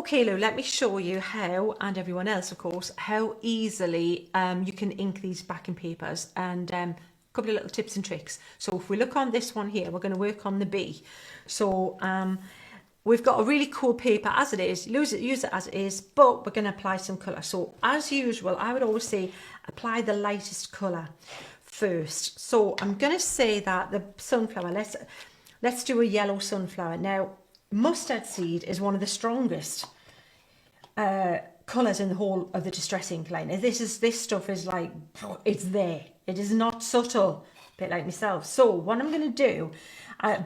Okay, Lou, let me show you how, and everyone else, of course, how easily you can ink these backing papers, and a couple of little tips and tricks. So if we look on this one here, we're going to work on the B. So we've got a really cool paper as it is, use it as it is, but we're going to apply some colour. So as usual, I would always say apply the lightest colour first. So I'm going to say that the sunflower, let's do a yellow sunflower. Now, mustard seed is one of the strongest colours in the whole of the distress ink line. This stuff is like, it's there. It is not subtle, a bit like myself. So what I'm going to do,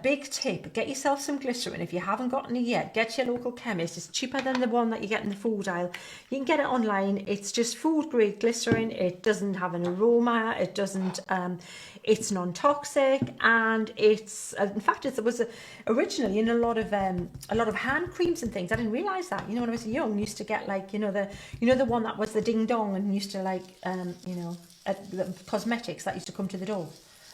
big tip, get yourself some glycerin. If you haven't got any yet, get your local chemist. It's cheaper than the one that you get in the food aisle. You can get it online. It's just food grade glycerin. It doesn't have an aroma. It doesn't, it's non-toxic, and it's, in fact, it was originally in a lot of hand creams and things. I didn't realise that. You know, when I was young, I used to get like, the one that was the ding dong, and used to like, the cosmetics that used to come to the door.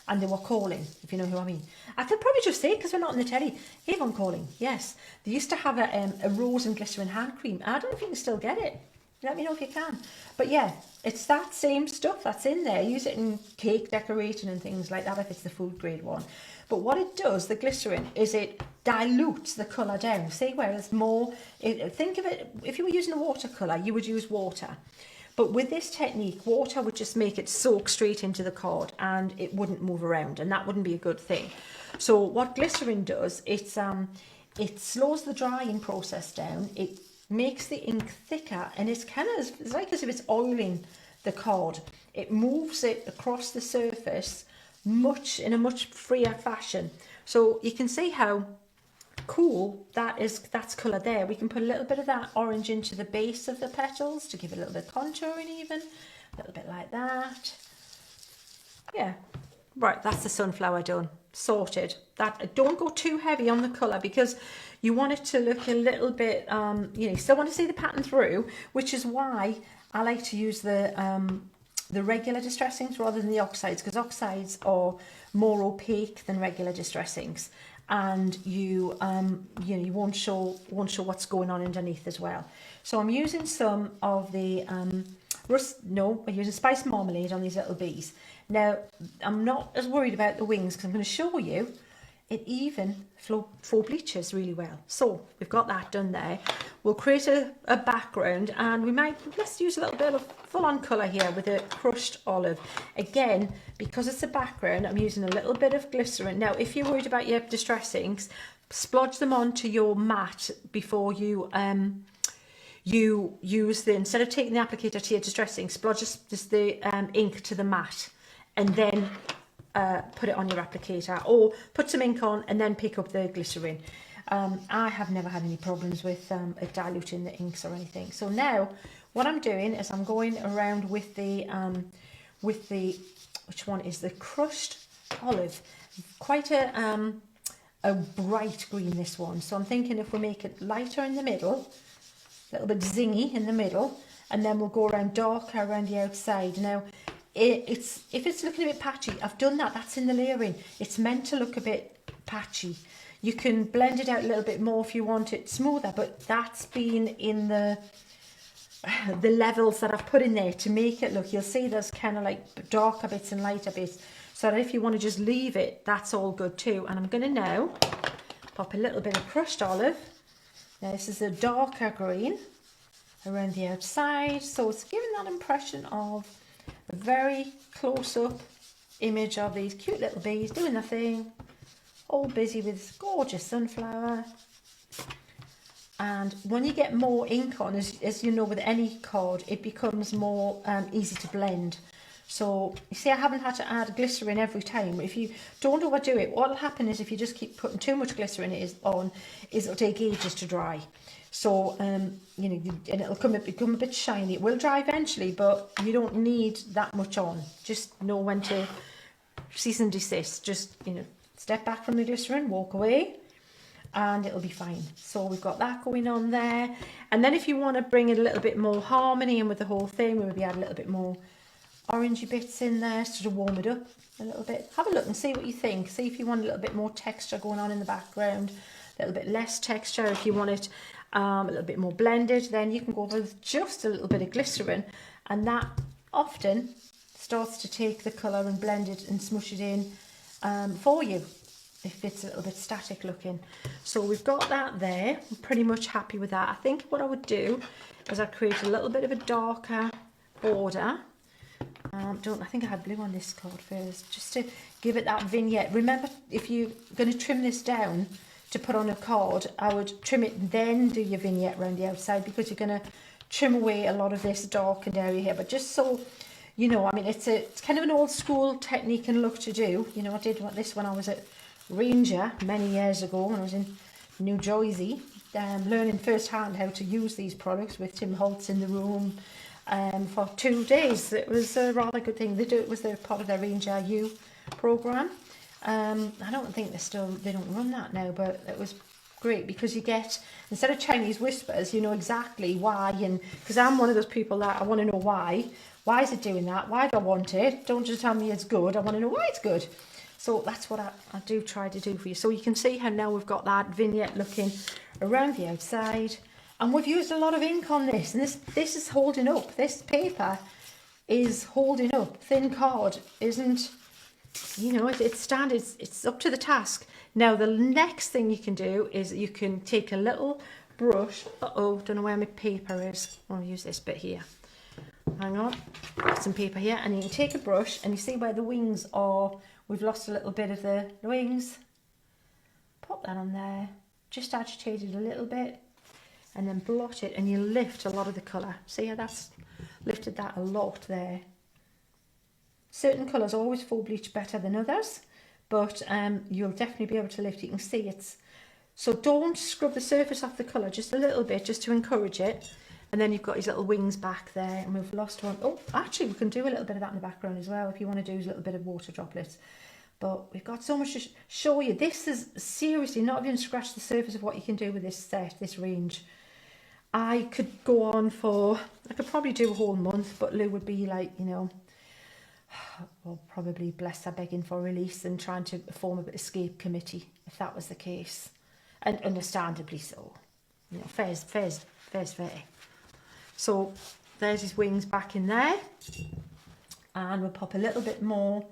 And they were calling, if you know who I mean. I could probably just say it because we're not on the telly. Avon calling, yes. They used to have a rose and glycerin hand cream. I don't know if you can still get it. Let me know if you can. But yeah, it's that same stuff that's in there. Use it in cake decorating and things like that if it's the food grade one. But what it does, the glycerin, is it dilutes the colour down. See, whereas more, think of it, if you were using a watercolour, you would use water. But with this technique, water would just make it soak straight into the card and it wouldn't move around, and that wouldn't be a good thing. So what glycerin does, it slows the drying process down, it makes the ink thicker, and it's it's like as if it's oiling the card. It moves it across the surface in a much freer fashion. So you can see how cool that's colour there. We can put a little bit of that orange into the base of the petals to give it a little bit of contouring, even a little bit like that. Yeah, right, that's the sunflower done, sorted. That, don't go too heavy on the colour because you want it to look a little bit you still want to see the pattern through, which is why I like to use the regular distress inks rather than the oxides, because oxides are more opaque than regular distress inks, and you won't show what's going on underneath as well. So I'm using some of the we're using spice marmalade on these little bees. Now I'm not as worried about the wings because I'm going to show you it even flow bleaches really well. So we've got that done there. We'll create a background, and let's use a little bit of full-on colour here with a crushed olive. Again, because it's a background, I'm using a little bit of glycerin. Now, if you're worried about your distress inks, splodge them onto your mat before you use instead of taking the applicator to your distress ink, splodge just the ink to the mat, and then put it on your applicator, or put some ink on and then pick up the glycerin. I have never had any problems with it diluting the inks or anything. So now what I'm doing is I'm going around with the which one is the crushed olive, quite a bright green, this one. So I'm thinking if we make it lighter in the middle, a little bit zingy in the middle, and then we'll go around darker around the outside. Now if it's looking a bit patchy, I've done that, that's in the layering. It's meant to look a bit patchy. You can blend it out a little bit more if you want it smoother, but that's been in the levels that I've put in there to make it look. You'll see there's kind of like darker bits and lighter bits, so that if you want to just leave it, that's all good too. And I'm going to now pop a little bit of crushed olive. Now this is a darker green around the outside, so it's giving that impression of a very close-up image of these cute little bees doing their thing, all busy with this gorgeous sunflower. And when you get more ink on, as you know, with any card, it becomes more easy to blend. So you see, I haven't had to add glycerin every time. If you don't overdo it, what will happen is if you just keep putting too much glycerin it'll take ages to dry. So and it'll become a bit shiny. It will dry eventually, but you don't need that much on. Just know when to cease and desist. Just step back from the glycerin, walk away, and it'll be fine. So we've got that going on there. And then if you want to bring it a little bit more harmony in with the whole thing, we'll maybe add a little bit more orangey bits in there to warm it up a little bit. Have a look and see what you think. See if you want a little bit more texture going on in the background, a little bit less texture if you want it a little bit more blended, then you can go with just a little bit of glycerin, and that often starts to take the colour and blend it and smush it in for you if it's a little bit static looking. So we've got that there. I'm pretty much happy with that. I think what I would do is I'd create a little bit of a darker border. I think I had blue on this card first, just to give it that vignette. Remember, if you're going to trim this down to put on a card, I would trim it and then do your vignette around the outside, because you're going to trim away a lot of this darkened area here. But just so you know, I mean, it's kind of an old school technique and look to do. You know, I did this when I was at Ranger many years ago when I was in New Jersey, learning firsthand how to use these products with Tim Holtz in the room. For 2 days. It was a rather good thing. It was part of their Ranger U program. I don't think they don't run that now, but it was great, because you get, instead of Chinese whispers, you know exactly why. And because I'm one of those people that I want to know why is it doing that, why do I want it, don't just tell me it's good, I want to know why it's good. So that's what I do try to do for you. So you can see how now we've got that vignette looking around the outside. And we've used a lot of ink on this, and this is holding up. This paper is holding up. Thin card isn't, you know, it's standard. It's up to the task. Now, the next thing you can do is you can take a little brush. Don't know where my paper is. I'll use this bit here. Hang on. Got some paper here, and you can take a brush, and you see where the wings are. We've lost a little bit of the wings. Pop that on there. Just agitate it a little bit. And then blot it, and you lift a lot of the colour. See how that's lifted that a lot there. Certain colours always full bleach better than others, but you'll definitely be able to lift. You can see it's, so don't scrub the surface off the colour, just a little bit, just to encourage it. And then you've got his little wings back there, and we've lost one. Oh, actually we can do a little bit of that in the background as well if you want to do a little bit of water droplets. But we've got so much to show you. This is seriously not even scratched the surface of what you can do with this set, this range. I could go on for, I could probably do a whole month, but Lou would be like, you know, well, probably, bless her, begging for release and trying to form an escape committee if that was the case. And understandably so. You know, fair's fair. So there's his wings back in there. And we'll pop a little bit more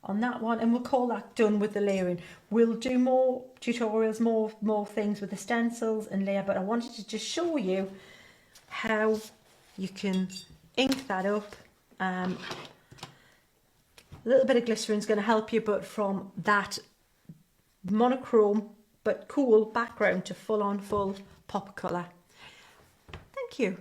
on that one, and we'll call that done with the layering. We'll do more tutorials, more things with the stencils and layer, but I wanted to just show you how you can ink that up. A little bit of glycerin is going to help you, but from that monochrome but cool background to full pop colour. Thank you.